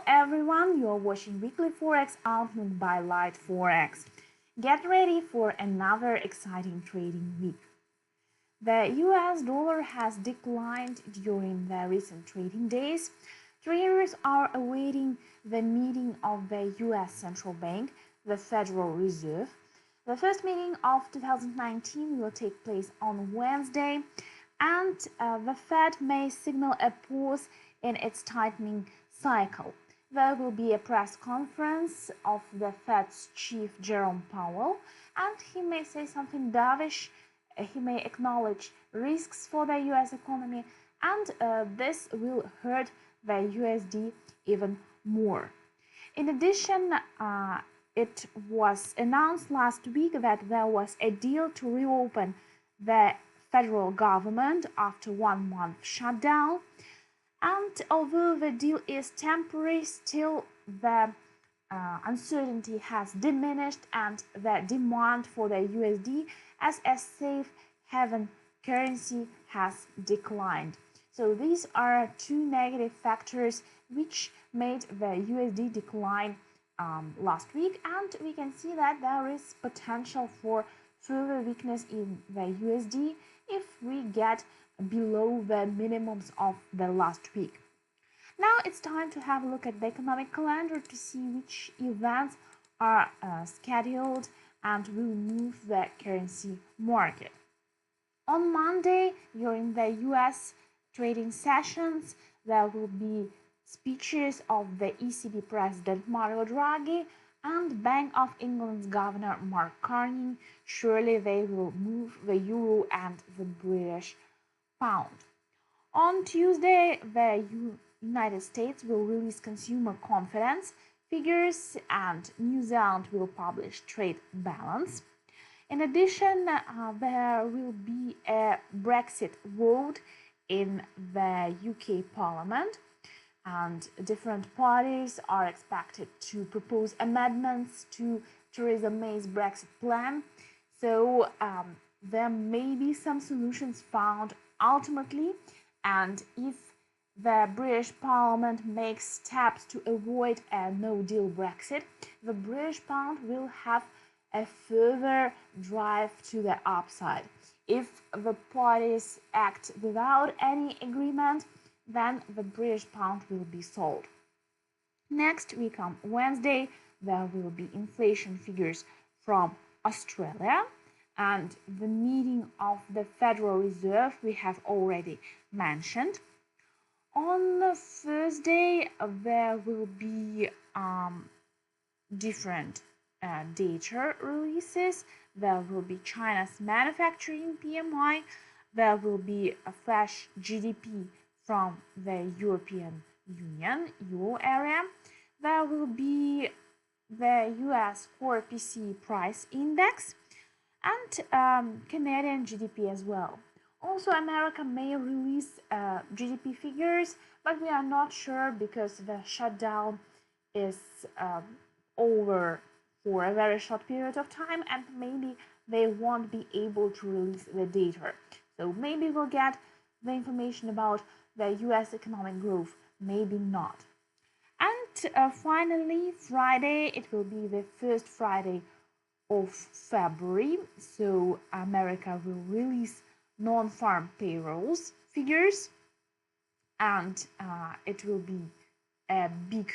everyone, you're watching Weekly Forex Outlook by Light Forex. Get ready for another exciting trading week. The US dollar has declined during the recent trading days. Traders are awaiting the meeting of the US Central Bank, the Federal Reserve. The first meeting of 2019 will take place on Wednesday, and the Fed may signal a pause in its tightening cycle. There will be a press conference of the Fed's chief Jerome Powell, and he may say something dovish. He may acknowledge risks for the US economy, and this will hurt the USD even more. In addition, it was announced last week that there was a deal to reopen the federal government after 1 month shutdown. And although the deal is temporary, still the uncertainty has diminished and the demand for the USD as a safe haven currency has declined. So these are two negative factors which made the USD decline last week, and we can see that there is potential for further weakness in the USD if we get below the minimums of the last week. Now it's time to have a look at the economic calendar to see which events are scheduled and will move the currency market. On Monday, during the US trading sessions, there will be speeches of the ECB President Mario Draghi and Bank of England's Governor Mark Carney. Surely they will move the euro and the British pound. On Tuesday, the United States will release consumer confidence figures and New Zealand will publish trade balance. In addition, there will be a Brexit vote in the UK Parliament, and different parties are expected to propose amendments to Theresa May's Brexit plan. So there may be some solutions found ultimately, and if the British Parliament makes steps to avoid a no-deal Brexit, the British pound will have a further drive to the upside. If the parties act without any agreement, then the British pound will be sold. Next week on Wednesday, there will be inflation figures from Australia, and the meeting of the Federal Reserve we have already mentioned. On Thursday, there will be different data releases. There will be China's manufacturing PMI. There will be a flash GDP from the European Union, Euro area. There will be the US Core PCE price index and Canadian GDP as well. Also, America may release GDP figures, but we are not sure because the shutdown is over for a very short period of time, and maybe they won't be able to release the data. So maybe we'll get the information about the US economic growth, maybe not. And finally, Friday, it will be the first Friday of February, so America will release non-farm payrolls figures, and it will be a big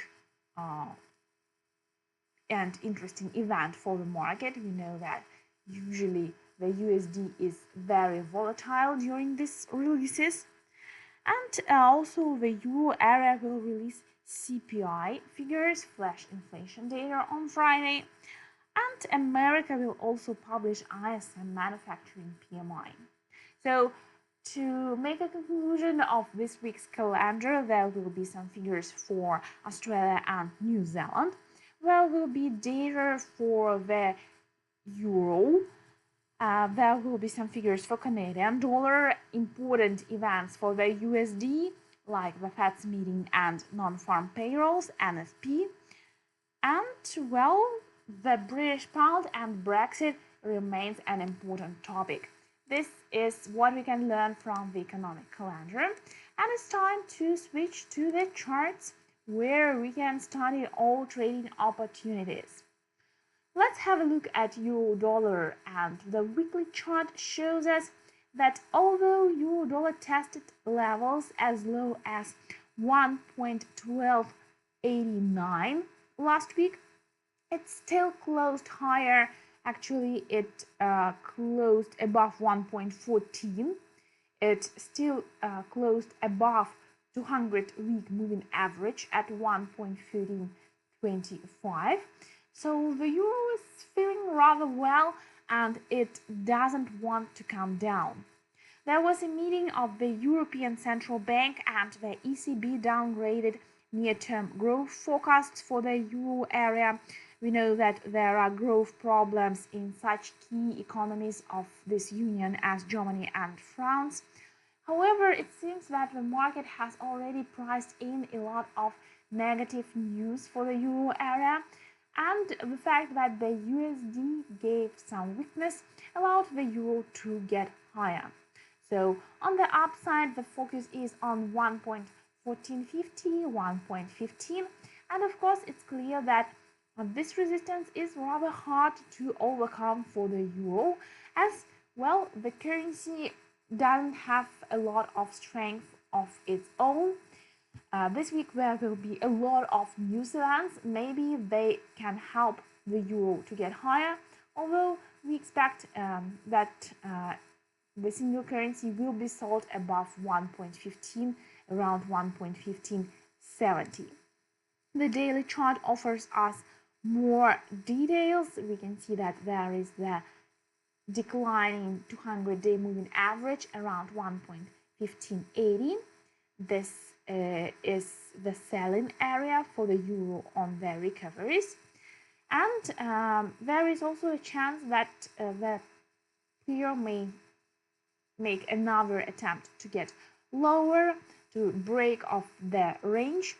and interesting event for the market. We know that usually the USD is very volatile during these releases. And also the Euro area will release CPI figures, flash inflation data on Friday. And America will also publish ISM manufacturing PMI. So to make a conclusion of this week's calendar, there will be some figures for Australia and New Zealand. There will be data for the euro. There will be some figures for Canadian dollar, important events for the USD, like the Fed's meeting and non-farm payrolls, NFP. And, well, the British pound and Brexit remains an important topic. This is what we can learn from the economic calendar. And it's time to switch to the charts where we can study all trading opportunities. Let's have a look at euro dollar, and the weekly chart shows us that although euro dollar tested levels as low as 1.1289 last week, it still closed higher. Actually, it closed above 1.14. It still closed above 200-week moving average at 1.1325. So the euro is feeling rather well, and it doesn't want to come down. There was a meeting of the European Central Bank, and the ECB downgraded near-term growth forecasts for the euro area. We know that there are growth problems in such key economies of this union as Germany and France. However, it seems that the market has already priced in a lot of negative news for the euro area, and the fact that the USD gave some weakness allowed the euro to get higher. So on the upside, the focus is on 1.1450, 1.15, and of course it's clear that this resistance is rather hard to overcome for the euro, as well the currency doesn't have a lot of strength of its own. This week there will be a lot of news events. Maybe they can help the euro to get higher, although we expect that the single currency will be sold above 1.15, around 1.1570. The daily chart offers us more details. We can see that there is the declining 200-day moving average around 1.1580. This is the selling area for the euro on the recoveries, and there is also a chance that the pair may make another attempt to get lower, to break off the range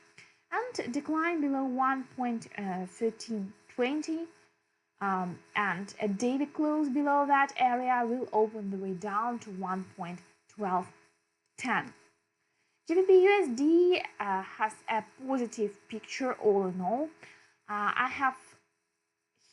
and decline below 1.1320, and a daily close below that area will open the way down to 1.1210. GBP USD has a positive picture all in all. I have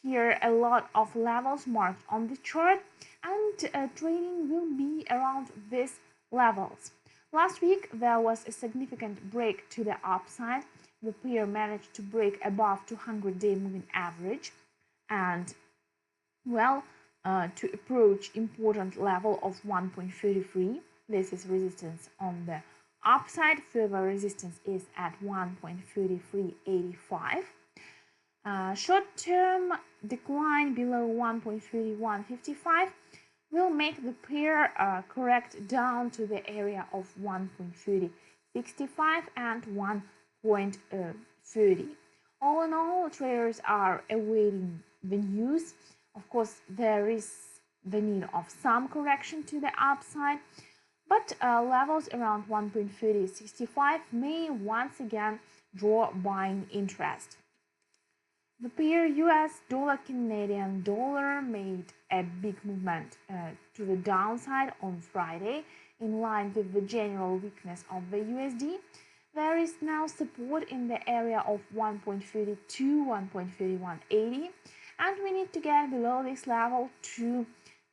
here a lot of levels marked on the chart, and trading will be around these levels. Last week there was a significant break to the upside. The pair managed to break above 200-day moving average and, well, to approach important level of 1.33. This is resistance on the upside. Further resistance is at 1.3385. Short-term decline below 1.3155 will make the pair correct down to the area of 1.3065 and 1.30. All in all, traders are awaiting the news. Of course, there is the need of some correction to the upside, but levels around 1.3065 may once again draw buying interest. The pair US dollar Canadian dollar made a big movement to the downside on Friday, in line with the general weakness of the USD. There is now support in the area of 1.32, 1.3180, and we need to get below this level to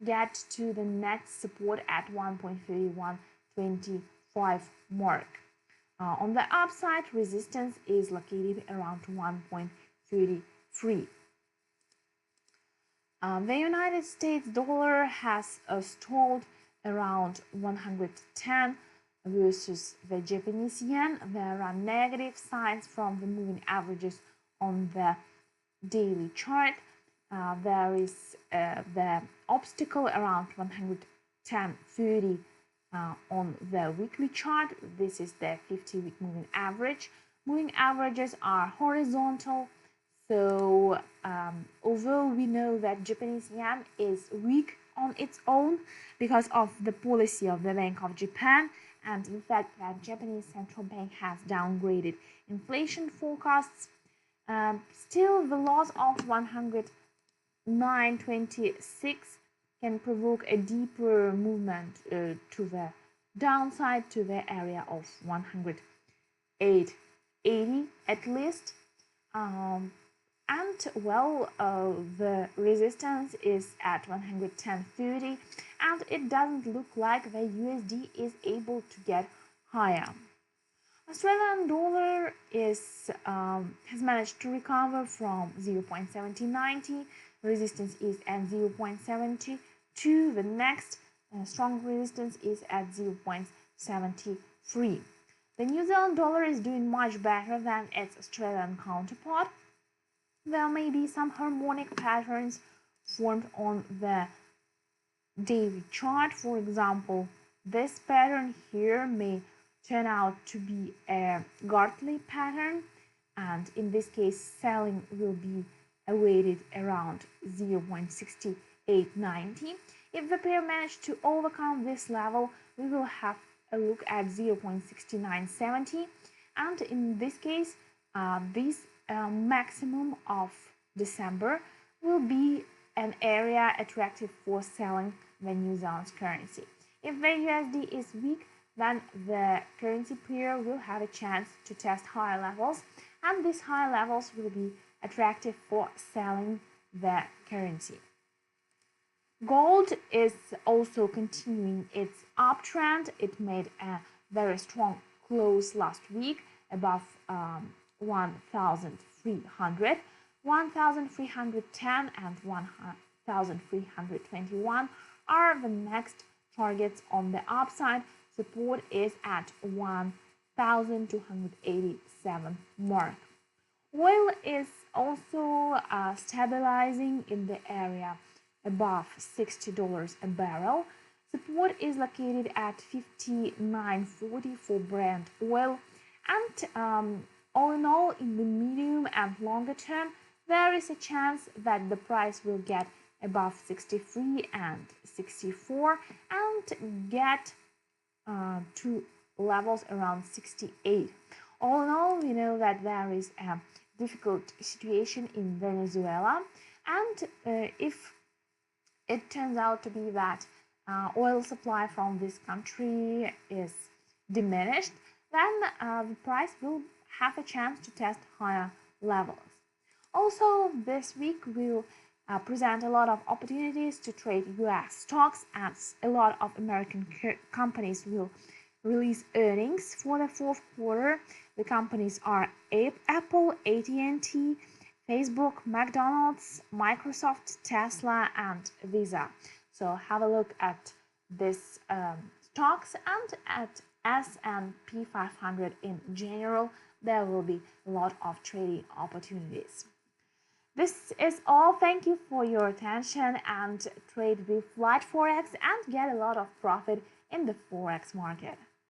get to the next support at 1.3125 mark. On the upside, resistance is located around 1.33. The United States dollar has stalled around 110 versus the Japanese yen. There are negative signs from the moving averages on the daily chart. There is the obstacle around 110.30 on the weekly chart. This is the 50-week moving average. Moving averages are horizontal, so although we know that Japanese yen is weak on its own because of the policy of the Bank of Japan, and in fact that Japanese central bank has downgraded inflation forecasts, still the loss of 109.26 can provoke a deeper movement to the downside to the area of 108 80 at least. And well, the resistance is at 110.30, and it doesn't look like the USD is able to get higher. Australian dollar has managed to recover from 0.7090. Resistance is at 0.72. The next strong resistance is at 0.73. The New Zealand dollar is doing much better than its Australian counterpart. There may be some harmonic patterns formed on the daily chart. For example, this pattern here may turn out to be a Gartley pattern, and in this case selling will be awaited around 0.6890. If the pair manage to overcome this level, we will have a look at 0.6970, and in this case this maximum of December will be an area attractive for selling the New Zealand currency. If the USD is weak, then the currency pair will have a chance to test higher levels, and these higher levels will be attractive for selling the currency. Gold is also continuing its uptrend. It made a very strong close last week above 1,300. 1,310 and 1,321 are the next targets on the upside. Support is at 1,287 mark. Oil is also stabilizing in the area above $60 a barrel. Support is located at 59.40 for Brent oil, and all in all, in the medium and longer term, there is a chance that the price will get above 63 and 64 and get to levels around 68. All in all, we know that there is a difficult situation in Venezuela, and if it turns out to be that oil supply from this country is diminished, then the price will have a chance to test higher levels. Also, this week we'll present a lot of opportunities to trade US stocks, as a lot of American companies will release earnings for the fourth quarter. The companies are Apple, AT&T, Facebook, McDonald's, Microsoft, Tesla, and Visa. So have a look at these stocks and at S&P 500 in general. There will be a lot of trading opportunities. This is all. Thank you for your attention, and trade with Light Forex and get a lot of profit in the Forex market.